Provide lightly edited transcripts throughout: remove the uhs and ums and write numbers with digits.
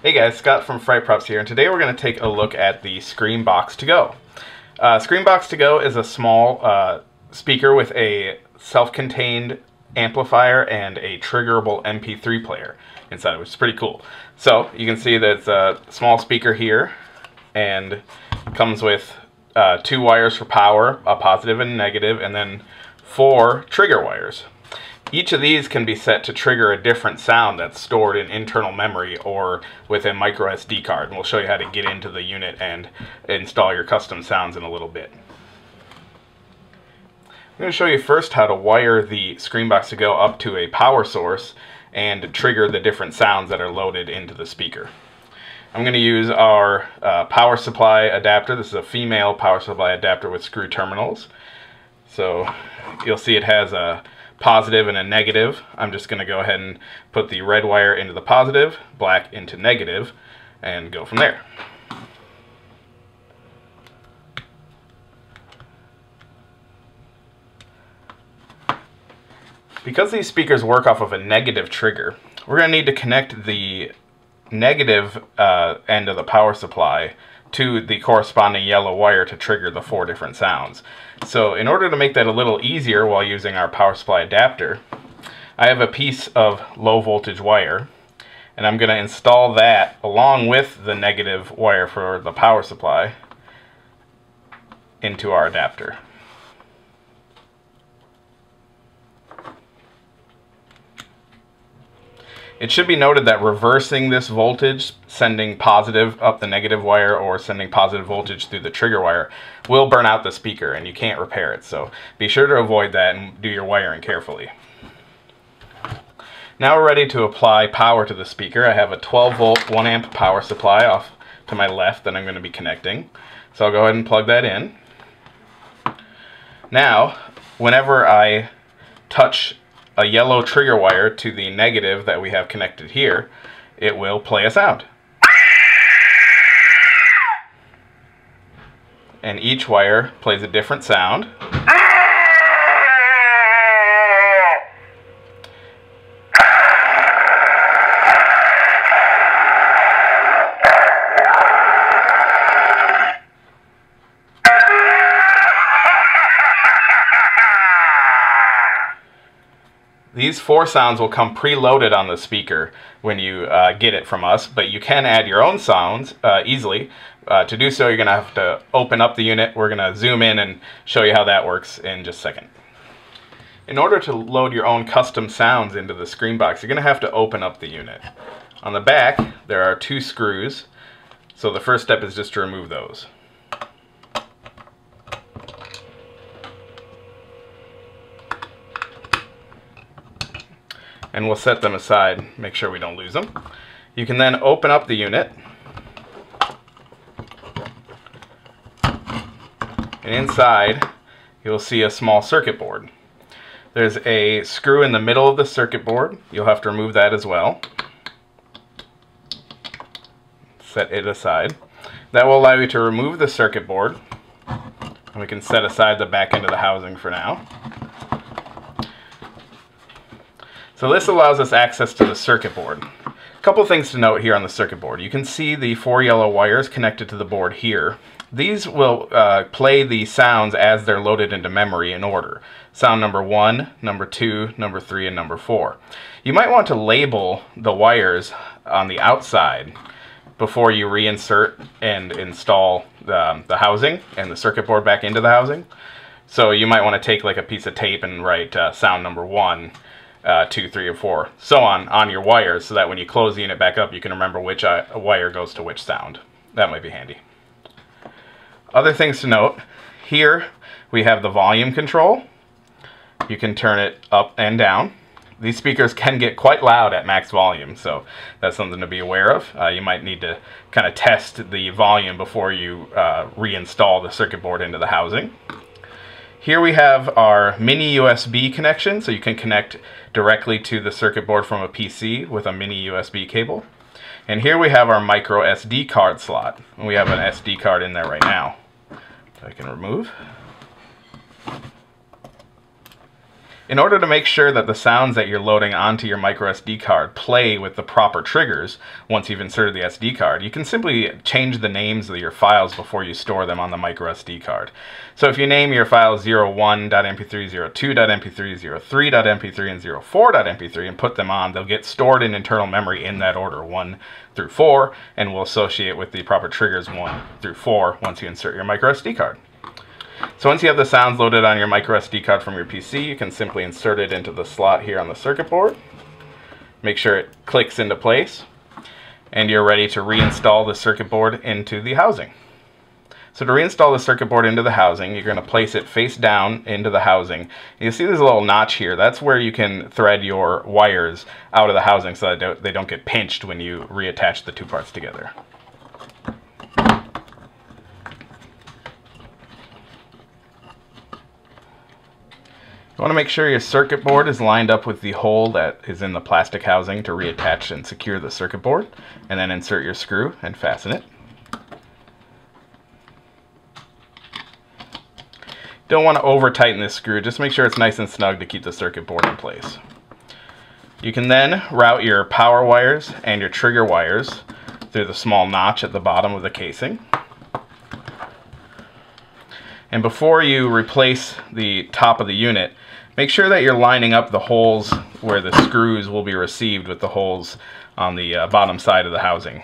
Hey guys, Scott from FrightProps here, and today we're going to take a look at the Screambox To Go. Screambox To Go is a small speaker with a self-contained amplifier and a triggerable MP3 player inside, which is pretty cool. So you can see that it's a small speaker here, and it comes with 2 wires for power, a positive and negative, and then 4 trigger wires. Each of these can be set to trigger a different sound that's stored in internal memory or with a micro SD card. And we'll show you how to get into the unit and install your custom sounds in a little bit. I'm going to show you first how to wire the Screambox To Go up to a power source and trigger the different sounds that are loaded into the speaker. I'm going to use our power supply adapter. This is a female power supply adapter with screw terminals. So you'll see it has a positive and a negative. I'm just going to go ahead and put the red wire into the positive, black into negative, and go from there. Because these speakers work off of a negative trigger, we're going to need to connect the negative end of the power supply to the corresponding yellow wire to trigger the 4 different sounds. So in order to make that a little easier while using our power supply adapter, I have a piece of low voltage wire, and I'm going to install that along with the negative wire for the power supply into our adapter. It should be noted that reversing this voltage, sending positive up the negative wire or sending positive voltage through the trigger wire, will burn out the speaker and you can't repair it. So be sure to avoid that and do your wiring carefully. Now we're ready to apply power to the speaker. I have a 12 volt 1 amp power supply off to my left that I'm going to be connecting. So I'll go ahead and plug that in. Now, whenever I touch a yellow trigger wire to the negative that we have connected here, it will play a sound. And each wire plays a different sound. These 4 sounds will come preloaded on the speaker when you get it from us, but you can add your own sounds easily. To do so, you're going to have to open up the unit. We're going to zoom in and show you how that works in just a second. In order to load your own custom sounds into the Screambox, you're going to have to open up the unit. On the back, there are 2 screws, so the first step is just to remove those. And we'll set them aside, make sure we don't lose them. You can then open up the unit, and inside you'll see a small circuit board. There's a screw in the middle of the circuit board. You'll have to remove that as well. Set it aside. That will allow you to remove the circuit board, and we can set aside the back end of the housing for now. So this allows us access to the circuit board. A couple things to note here on the circuit board. You can see the 4 yellow wires connected to the board here. These will play the sounds as they're loaded into memory in order. Sound number 1, number 2, number 3, and number 4. You might want to label the wires on the outside before you reinsert and install the housing and the circuit board back into the housing. So you might want to take like a piece of tape and write sound number 1, 2, 3, or 4, so on your wires, so that when you close the unit back up, you can remember which wire goes to which sound. That might be handy. Other things to note, here we have the volume control. You can turn it up and down. These speakers can get quite loud at max volume, so that's something to be aware of. You might need to kind of test the volume before you reinstall the circuit board into the housing. Here we have our mini USB connection, so you can connect directly to the circuit board from a PC with a mini USB cable. And here we have our micro SD card slot. We have an SD card in there right now. So I can remove. In order to make sure that the sounds that you're loading onto your micro SD card play with the proper triggers once you've inserted the SD card, you can simply change the names of your files before you store them on the micro SD card. So if you name your files 01.mp3, 02.mp3, 03.mp3, and 04.mp3 and put them on, they'll get stored in internal memory in that order, 1 through 4, and will associate with the proper triggers 1 through 4 once you insert your micro SD card. So once you have the sounds loaded on your micro SD card from your PC, you can simply insert it into the slot here on the circuit board. Make sure it clicks into place, and you're ready to reinstall the circuit board into the housing. So to reinstall the circuit board into the housing, you're going to place it face down into the housing. You see there's a little notch here. That's where you can thread your wires out of the housing so that they don't get pinched when you reattach the two parts together. You want to make sure your circuit board is lined up with the hole that is in the plastic housing to reattach and secure the circuit board, and then insert your screw and fasten it. Don't want to over tighten this screw, just make sure it's nice and snug to keep the circuit board in place. You can then route your power wires and your trigger wires through the small notch at the bottom of the casing. And before you replace the top of the unit, make sure that you're lining up the holes where the screws will be received with the holes on the bottom side of the housing.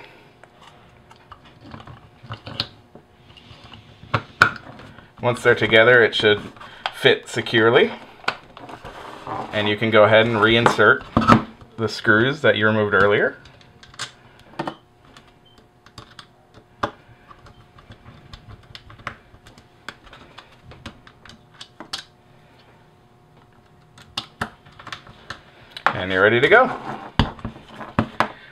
Once they're together, it should fit securely, and you can go ahead and reinsert the screws that you removed earlier. And you're ready to go.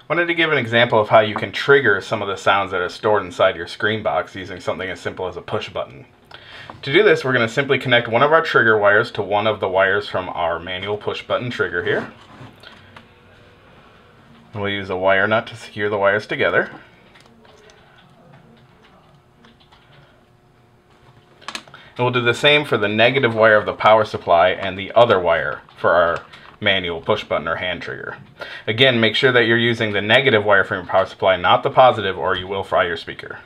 Wanted to give an example of how you can trigger some of the sounds that are stored inside your screen box using something as simple as a push button. To do this, we're going to simply connect one of our trigger wires to one of the wires from our manual push button trigger here. We'll use a wire nut to secure the wires together. And we'll do the same for the negative wire of the power supply and the other wire for our manual push button or hand trigger. Again, make sure that you're using the negative wire from your power supply, not the positive, or you will fry your speaker.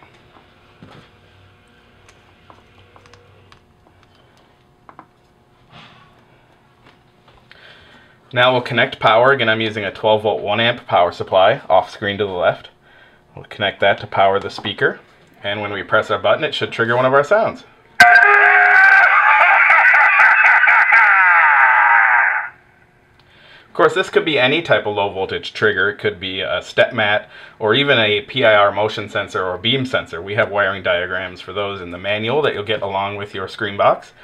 Now we'll connect power. Again, I'm using a 12 volt 1 amp power supply off screen to the left. We'll connect that to power the speaker, and when we press our button, it should trigger one of our sounds. Of course, this could be any type of low voltage trigger. It could be a step mat or even a PIR motion sensor or beam sensor. We have wiring diagrams for those in the manual that you'll get along with your screen box.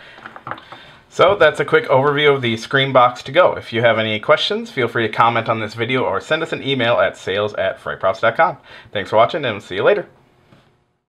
So that's a quick overview of the screen box to go. If you have any questions, feel free to comment on this video or send us an email at sales@frightprops.com. Thanks for watching, and we'll see you later.